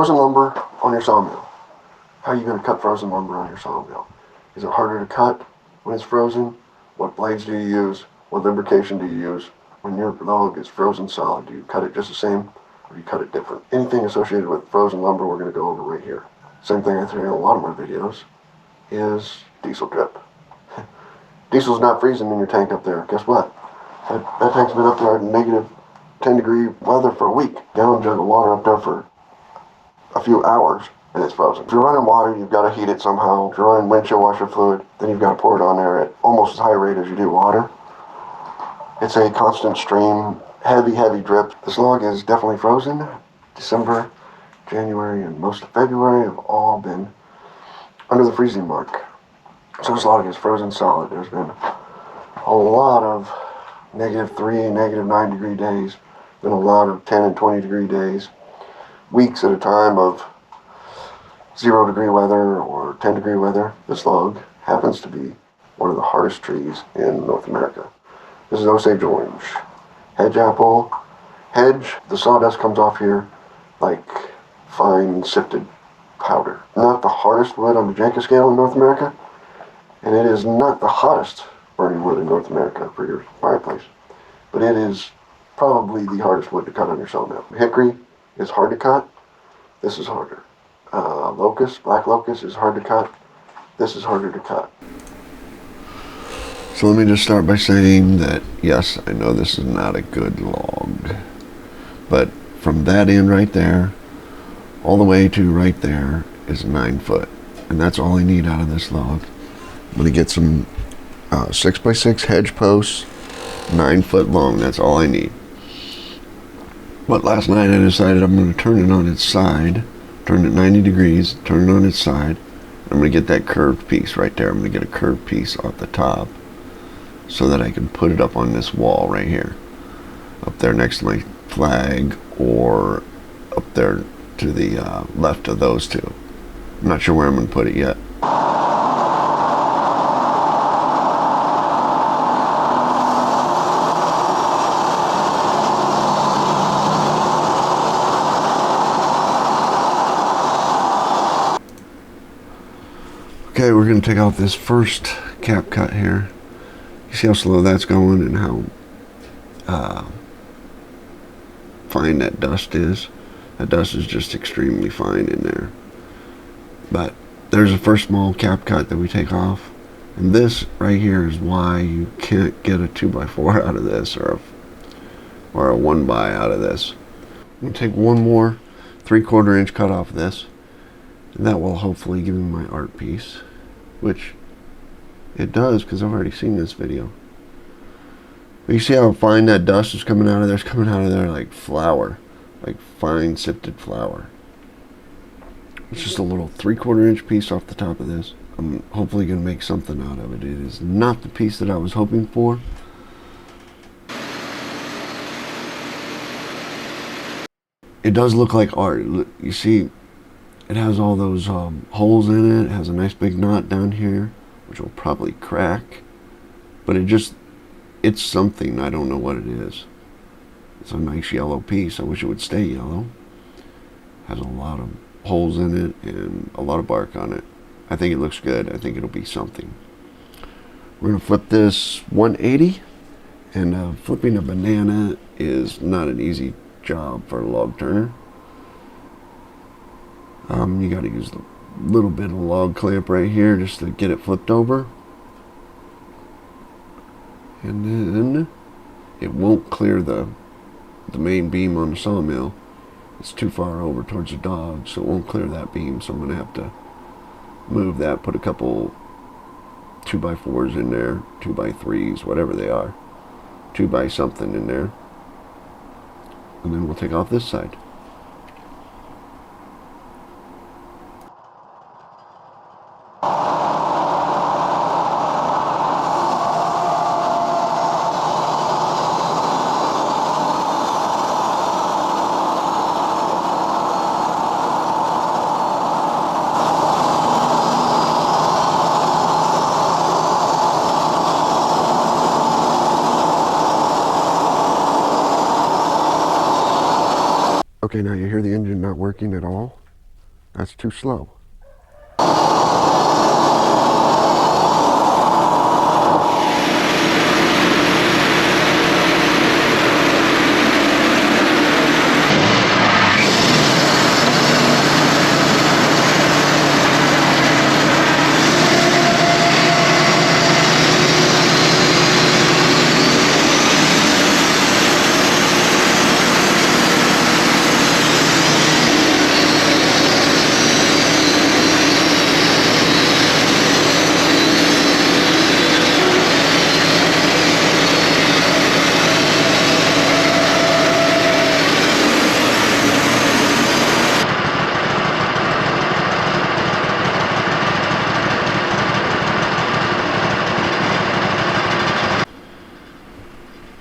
Frozen lumber on your sawmill. How are you going to cut frozen lumber on your sawmill? Is it harder to cut when it's frozen? What blades do you use? What lubrication do you use? When your log is frozen solid, do you cut it just the same or do you cut it different? Anything associated with frozen lumber we're going to go over right here. Same thing I say in a lot of my videos is diesel drip. Diesel's not freezing in your tank up there. Guess what? That tank's been up there at negative 10 degree weather for a week. Gallon jug of water up there for a few hours and it's frozen. If you're running water, you've got to heat it somehow. If you're running windshield washer fluid, then you've got to pour it on there at almost as high rate as you do water. It's a constant stream, heavy drip. This log is definitely frozen. December, January, and most of February have all been under the freezing mark. So this log is frozen solid. There's been a lot of -3, -9 degree days. Been a lot of 10 and 20 degree days. Weeks at a time of 0 degree weather or 10 degree weather. This log happens to be one of the hardest trees in North America. This is Osage Orange. Hedge apple. Hedge, the sawdust comes off here like fine sifted powder. Not the hardest wood on the Janka scale in North America, and it is not the hottest burning wood in North America for your fireplace, but it is probably the hardest wood to cut on your sawmill. Hickory is hard to cut. This is harder. Locust, black locust is hard to cut. This is harder to cut. So let me just start by saying that, yes, I know this is not a good log, but from that end right there, all the way to right there is 9 foot, and that's all I need out of this log. I'm going to get some 6x6 hedge posts, 9 foot long, that's all I need. But last night I decided I'm going to turn it on its side, turn it 90 degrees, turn it on its side. I'm going to get that curved piece right there. I'm going to get a curved piece off the top so that I can put it up on this wall right here, up there next to my flag, or up there to the left of those two. I'm not sure where I'm going to put it yet. Okay, we're going to take out this first cap cut here. You see how slow that's going and how fine that dust is. That dust is just extremely fine in there. But there's a first small cap cut that we take off. And this right here is why you can't get a 2x4 out of this, or a 1x out of this. I'm going to take one more 3/4 inch cut off this. And that will hopefully give me my art piece, which it does because I've already seen this video. But you see how fine that dust is coming out of there? It's coming out of there like flour, like fine sifted flour. It's just a little 3/4 inch piece off the top of this. I'm hopefully going to make something out of it. It is not the piece that I was hoping for. It does look like art. You see, it has all those holes in it. It has a nice big knot down here, which will probably crack. But it's something. I don't know what it is. It's a nice yellow piece. I wish it would stay yellow. Has a lot of holes in it and a lot of bark on it. I think it looks good. I think it'll be something. We're going to flip this 180. And flipping a banana is not an easy job for a log turner. You got to use a little bit of log clamp right here just to get it flipped over, and then it won't clear the main beam on the sawmill. It's too far over towards the dog, so it won't clear that beam, so I'm going to have to move that, put a couple 2x4s in there, 2x3s, whatever they are, 2x something in there, and then we'll take off this side. Okay, now you hear the engine not working at all. That's too slow.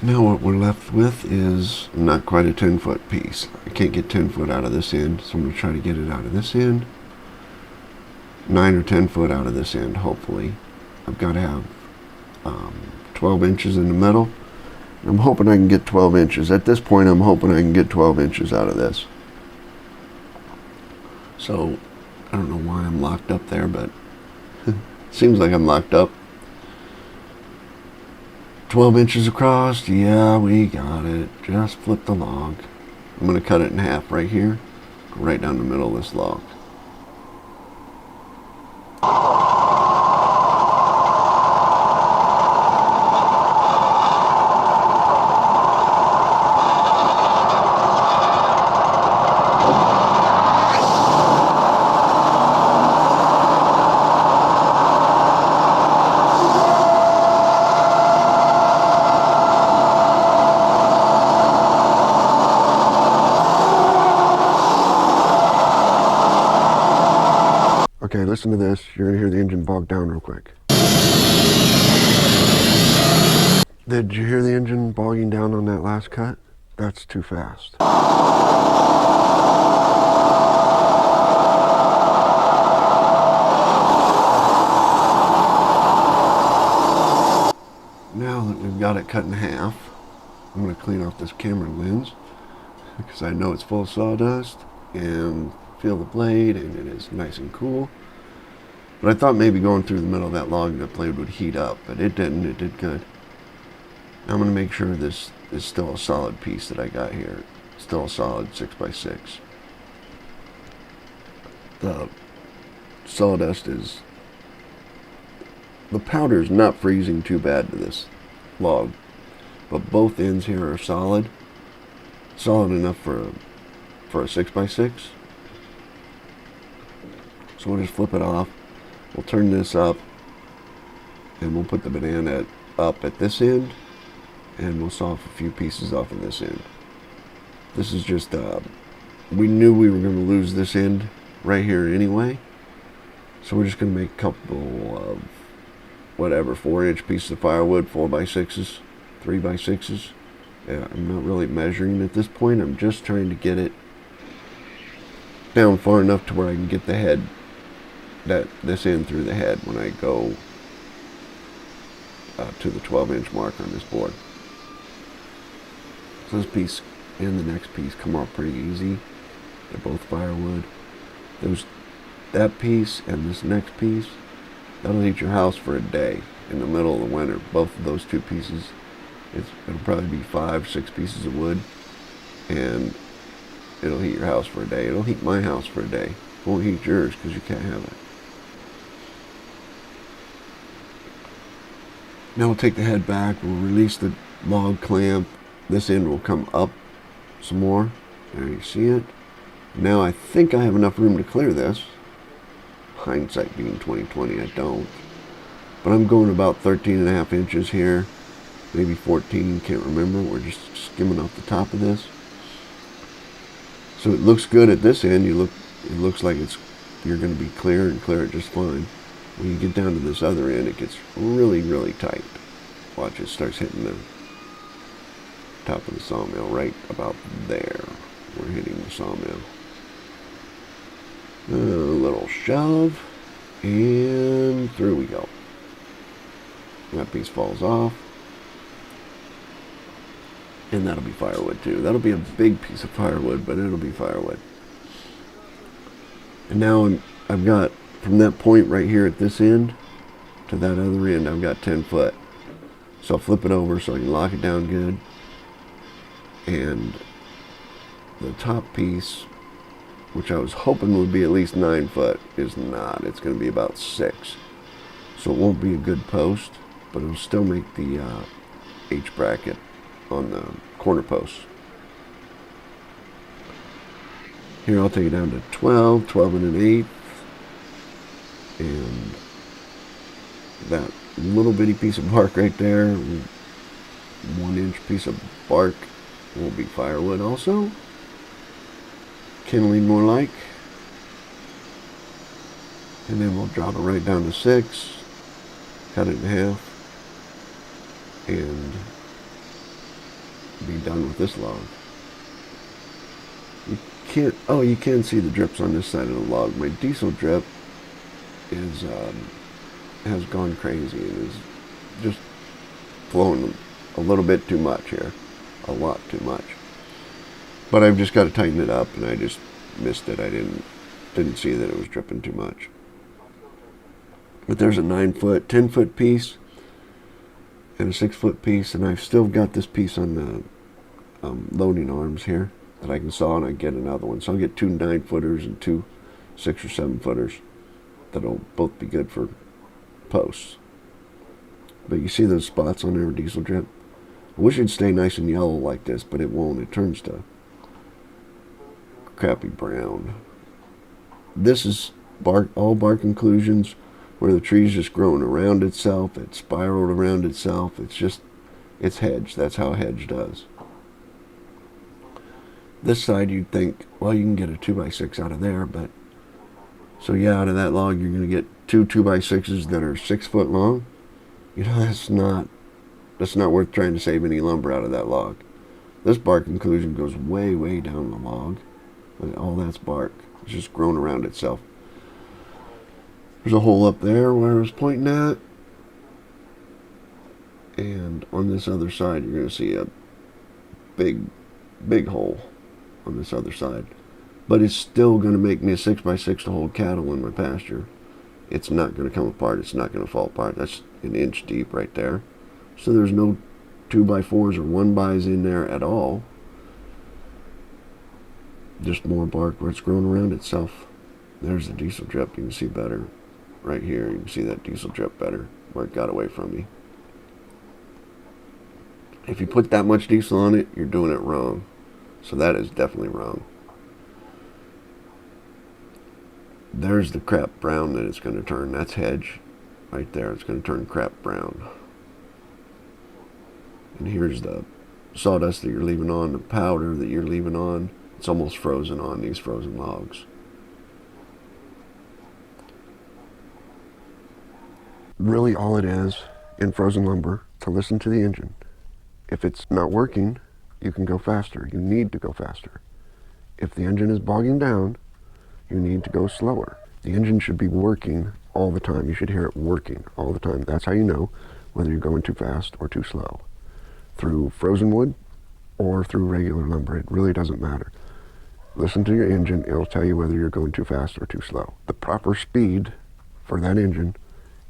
Now what we're left with is not quite a 10-foot piece. I can't get 10 foot out of this end, so I'm going to try to get it out of this end. 9 or 10 foot out of this end, hopefully. I've got to have 12 inches in the middle. I'm hoping I can get 12 inches. At this point, I'm hoping I can get 12 inches out of this. So, I don't know why I'm locked up there, but seems like I'm locked up. 12 inches across, yeah, we got it. Just flip the log. I'm going to cut it in half right here, go right down the middle of this log. Okay, listen to this. You're going to hear the engine bog down real quick. Did you hear the engine bogging down on that last cut? That's too fast. Now that we've got it cut in half, I'm going to clean off this camera lens because I know it's full of sawdust, and feel the blade, and it is nice and cool. But I thought maybe going through the middle of that log the blade would heat up, but it didn't. It did good. Now I'm going to make sure this is still a solid piece that I got here. Still a solid 6x6. The sawdust is... the powder is not freezing too bad to this log, but both ends here are solid. Solid enough for a 6x6. So we'll just flip it off. We'll turn this up, and we'll put the banana up at this end, and we'll saw off a few pieces off of this end. This is just, we knew we were going to lose this end right here anyway, so we're just going to make a couple of, whatever, 4-inch pieces of firewood, 4x6s, 3x6s. Yeah, I'm not really measuring at this point. I'm just trying to get it down far enough to where I can get the head, this end through the head when I go to the 12-inch mark on this board. So this piece and the next piece come off pretty easy. They're both firewood. That piece and this next piece, that'll heat your house for a day in the middle of the winter. Both of those two pieces, it'll probably be 5-6 pieces of wood, and it'll heat your house for a day. It'll heat my house for a day. It won't heat yours because you can't have it. Now we'll take the head back. We'll release the log clamp. This end will come up some more. There you see it. Now I think I have enough room to clear this. Hindsight being 20/20, I don't. But I'm going about 13.5 inches here. Maybe 14, can't remember. We're just skimming off the top of this. So it looks good at this end. It looks like you're going to be clear and clear it just fine. When you get down to this other end, it gets really, really tight. Watch, it starts hitting the top of the sawmill right about there. We're hitting the sawmill. A little shove, and through we go. That piece falls off. And that'll be firewood too. That'll be a big piece of firewood, but it'll be firewood. And now I've got, from that point right here at this end to that other end, I've got 10 foot. So I'll flip it over so I can lock it down good. And the top piece, which I was hoping would be at least 9 foot, is not. It's going to be about 6. So it won't be a good post, but it'll still make the H bracket on the corner posts. Here I'll take it down to 12, 12 and an eighth, and that little bitty piece of bark right there, 1-inch piece of bark, will be firewood also. Kindling more like. And then we'll drop it right down to 6, cut it in half, and be done with this log. You can see the drips on this side of the log. My diesel drip is has gone crazy and is just flowing a little bit too much here, a lot too much. But I've just got to tighten it up, and I just missed it. I didn't see that it was dripping too much. But there's a 9 foot, 10 foot piece, and a 6 foot piece, and I've still got this piece on the loading arms here that I can saw, and I get another one. So I'll get 2 9 footers and 2 6 or 7 footers that'll both be good for posts. But you see those spots on there with diesel drip? I wish it'd stay nice and yellow like this, but it won't. It turns to crappy brown. This is all bark inclusions where the tree's just growing around itself. It's spiraled around itself. It's hedge. That's how hedge does. This side you'd think, well, you can get a 2x6 out of there, but so yeah, out of that log you're going to get 2 2x6s that are 6 foot long. You know, that's not worth trying to save any lumber out of that log. This bark inclusion goes way, way down the log. But all that's bark. It's just grown around itself. There's a hole up there where I was pointing at. And on this other side, you're going to see a big hole on this other side. But it's still going to make me a 6x6 to hold cattle in my pasture. It's not going to come apart. It's not going to fall apart. That's an inch deep right there. So there's no 2x4s or 1x's in there at all. Just more bark where it's grown around itself. There's the diesel drip. You can see better. Right here, you can see that diesel drip better where it got away from me. If you put that much diesel on it, you're doing it wrong. So that is definitely wrong. There's the crap brown that it's going to turn. That's hedge right there. It's going to turn crap brown. And here's the sawdust that you're leaving on, the powder that you're leaving on. It's almost frozen on these frozen logs. Really all it is in frozen lumber to listen to the engine. If it's not working, you can go faster. You need to go faster. If the engine is bogging down, you need to go slower. The engine should be working all the time. You should hear it working all the time. That's how you know whether you're going too fast or too slow. Through frozen wood or through regular lumber, it really doesn't matter. Listen to your engine, it'll tell you whether you're going too fast or too slow. The proper speed for that engine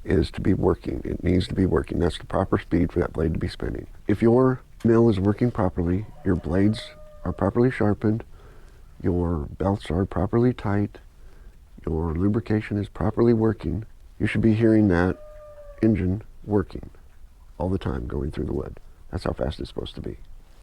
is to be working. It needs to be working. That's the proper speed for that blade to be spinning. If your mill is working properly, your blades are properly sharpened, your belts are properly tight, your lubrication is properly working, you should be hearing that engine working all the time going through the wood. That's how fast it's supposed to be.